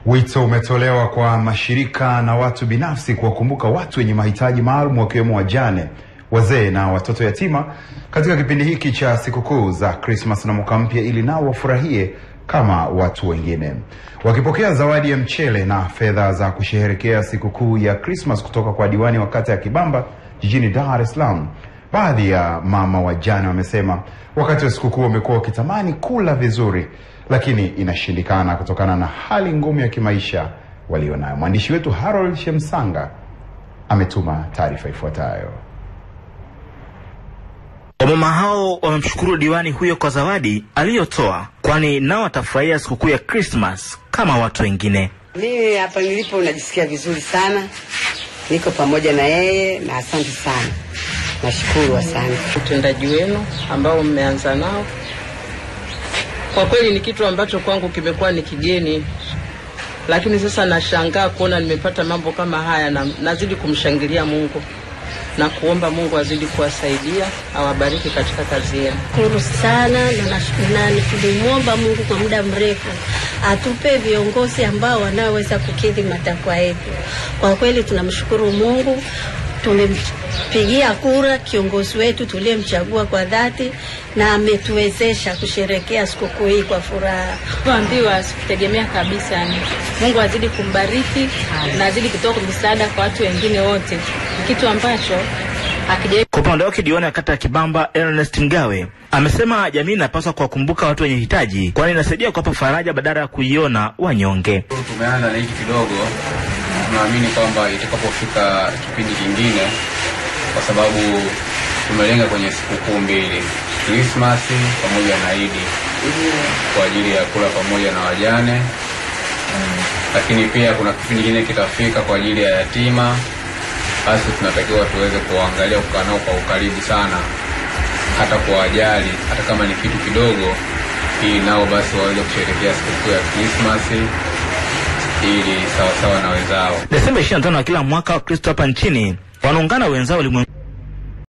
Wito umetolewa kwa mashirika na watu binafsi kuwakumbuka watu wenye mahitaji maalum wakiwemo wajane, wazee na watoto yatima katika kipindi hiki cha sikukuu za Christmas na mwaka mpya ili nao wafurahie kama watu wengine. Wakipokea zawadi ya mchele na fedha za kusherehekea sikukuu ya Christmas kutoka kwa diwani wa kata ya Kibamba jijini Dar es Salaam, baadhi ya mama wajane wamesema wakati wa sikukuu wamekuwa wakitamani kula vizuri, lakini inashindikana kutokana na hali ngumu ya kimaisha walionayo. Mwandishi wetu Harold Shemsanga ametuma taarifa ifuatayo. Wamama hao wamemshukuru diwani huyo kwa zawadi aliyotoa, kwani nao watafurahia sikukuu ya Christmas kama watu wengine. Mimi hapa nilipo najisikia vizuri sana. Niko pamoja na yeye na asante sana. Nashukuru sana. Utendaji wenu ambao mmeanza nao kwa kweli ni kitu ambacho kwangu kimekuwa ni kigeni, lakini sasa nashangaa kuona nimepata mambo kama haya, na nazidi kumshangilia Mungu na kuomba Mungu azidi kuwasaidia, awabariki katika kazi yenu. Shukuru sana na tulimuomba Mungu kwa muda mrefu atupe viongozi ambao wanaweza kukidhi matakwa yetu. Kwa kweli tunamshukuru Mungu, tumempigia kura kiongozi wetu tuliyemchagua kwa dhati na ametuwezesha kusherehekea sikukuu hii kwa furaha. Tuambiwa sikutegemea kabisa. Mungu azidi kumbariki na azidi kutoa msaada kwa watu wengine wote. Kitu ambacho hakija. Kwa upande wake diwani wa kata ya Kibamba Ernest Ngawe amesema jamii inapaswa kuwakumbuka watu wenye hitaji, kwani inasaidia kuwapa faraja badala ya kuiona wanyonge. Tumeanza na hiki kidogo, tunaamini kwamba itakapofika kipindi kingine, kwa sababu tumelenga kwenye sikukuu mbili, Christmas pamoja na Eid, kwa ajili ya kula pamoja na wajane. Lakini pia kuna kipindi kingine kitafika kwa ajili ya yatima. Basi tunatakiwa tuweze kuangalia, kukaa nao kwa ukaribu sana, hata kuwajali, hata kama ni kitu kidogo, ili nao basi waweze kusherehekea sikukuu ya Christmas ili sawa sawa na wenzao. Desemba 25 kila mwaka wa Kristo hapa nchini wanaungana wenzao ulimwenguni